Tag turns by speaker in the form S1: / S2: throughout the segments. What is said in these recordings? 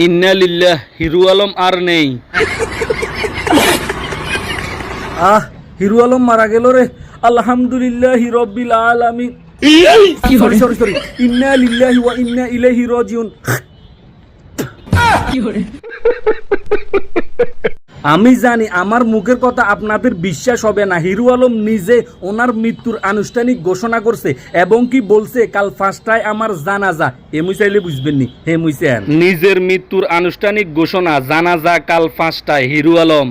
S1: ইন্না লিল্লাহ, হিরু আলম আর নেই।
S2: হিরু আলম মারা গেল রে। আলহামদুলিল্লাহি রাব্বিল আলামিন। সরি ইন্না লিল্লাহি ওয়া ইন্না ইলাইহি রাজিউন। আমি জানি আমার মুখের কথা আপনাদের বিশ্বাস হবে না। হিরু আলম নিজে ওনার মৃত্যুর আনুষ্ঠানিক ঘোষণা করছে এবং কি বলছে কাল 5টায় আমার জানাজা। এমুই চাইলে বুঝবেন নি, হে মুইছেন
S1: নিজের মৃত্যুর আনুষ্ঠানিক ঘোষণা, জানাজা কাল 5টায়। হিরু আলম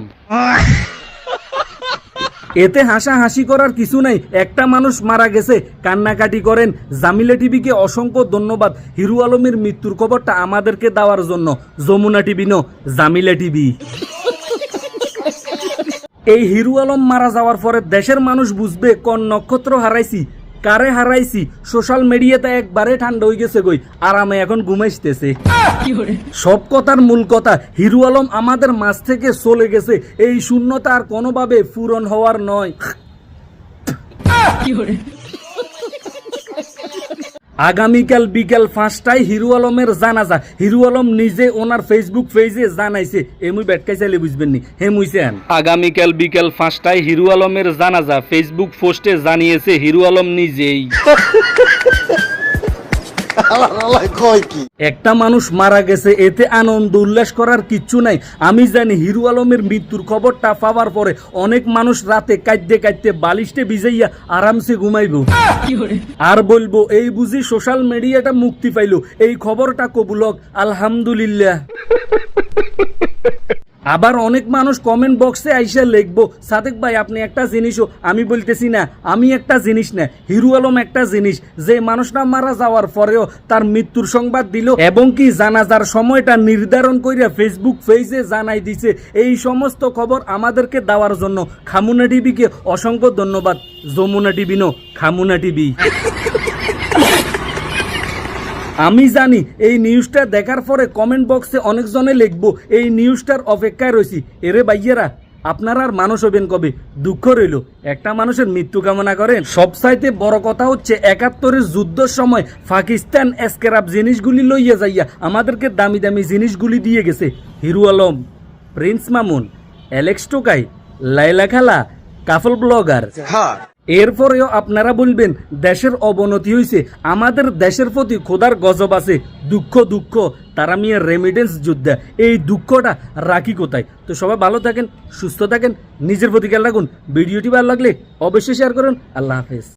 S2: এতে হাসাহাসি করার কিছু নাই। একটা মানুষ মারা গেছে, কান্নাকাটি করেন। জামিলা টিভিকে অসংখ্য ধন্যবাদ হিরু আলমের মৃত্যুর খবরটা আমাদেরকে দেওয়ার জন্য। Jamuna TV no, Jamila TV. এই হিরু আলম মারা যাওয়ার পরে দেশের মানুষ বুঝবে কোন নক্ষত্র হারাইছি, কারে হারাইছি। সোশ্যাল মিডিয়াতে একবারে ঠান্ডা হয়ে গেছে গই, আরামে এখন ঘুমাইতেছে। সব কথার মূল কথা, হিরু আলম আমাদের মাঝ থেকে চলে গেছে। এই শূন্যতা আর কোনোভাবে পূরণ হওয়ার নয়। আগামীকাল বিকেল 5টায় হিরু আলমের জানাজা। হিরু আলম নিজে ওনার ফেসবুক পেজে জানাইছে। এমুই ব্যাটকাই চাইলে বুঝবেন নি, হে মুইছেন
S1: আগামীকাল বিকেল 5টায় হিরু আলমের জানাজা ফেসবুক পোস্টে জানিয়েছে হিরু আলম নিজেই।
S2: একটা মানুষ মারা গেছে, এতে আনন্দ উল্লাস করার কিচ্ছু নাই। আমি জানি হিরু আলমের মৃত্যুর খবরটা পাওয়ার পরে অনেক মানুষ রাতে কাঁদতে কাঁদতে বালিশে ভিজাইয়া আরামসে ঘুমাইব। আর বলবো এই বুঝি সোশ্যাল মিডিয়াটা মুক্তি পাইল, এই খবরটা কবুলক, আলহামদুলিল্লাহ। আবার অনেক মানুষ কমেন্ট বক্সে আইসা লিখবো, সাদেক ভাই আপনি একটা জিনিসও, আমি বলতেছি না আমি একটা জিনিস না, হিরু আলম একটা জিনিস। যে মানুষটা মারা যাওয়ার পরেও তার মৃত্যুর সংবাদ দিল এবং কি জানাজার সময়টা নির্ধারণ কইরা ফেসবুক পেজে জানাই দিছে। এই সমস্ত খবর আমাদেরকে দেওয়ার জন্য খামুনা টিভিকে অসংখ্য ধন্যবাদ। যমুনা টিভি নো, খামুনা টিভি। আমি জানি এই নিউজটা দেখার পরে কমেন্ট বক্সে অনেকজনে লিখবো এই নিউজটার অপেক্ষায় রয়েছি। এরে ভাইয়েরা, আপনারা আর মানুষ হবেন কবে? দুঃখ রইল, একটা মানুষের মৃত্যু কামনা করেন। সবচাইতে বড় কথা হচ্ছে 71-এর যুদ্ধের সময় পাকিস্তান স্ক্র্যাপ জিনিসগুলি লইয়া যাইয়া আমাদেরকে দামি দামি জিনিসগুলি দিয়ে গেছে। হিরু আলম, প্রিন্স মামুন, অ্যালেক্স টোকাই, লাইলা খালা, কাফল ব্লগার। এরপরেও আপনারা বলবেন দেশের অবনতি হয়েছে, আমাদের দেশের প্রতি খোদার গজব আছে। দুঃখ তারা মিয়া রেমিডেন্স যোদ্ধা, এই দুঃখটা রাখি কোথায়? তো সবাই ভালো থাকেন, সুস্থ থাকেন, নিজের প্রতি খেয়াল রাখুন। ভিডিওটি ভালো লাগলে অবশ্যই শেয়ার করুন। আল্লাহ হাফেজ।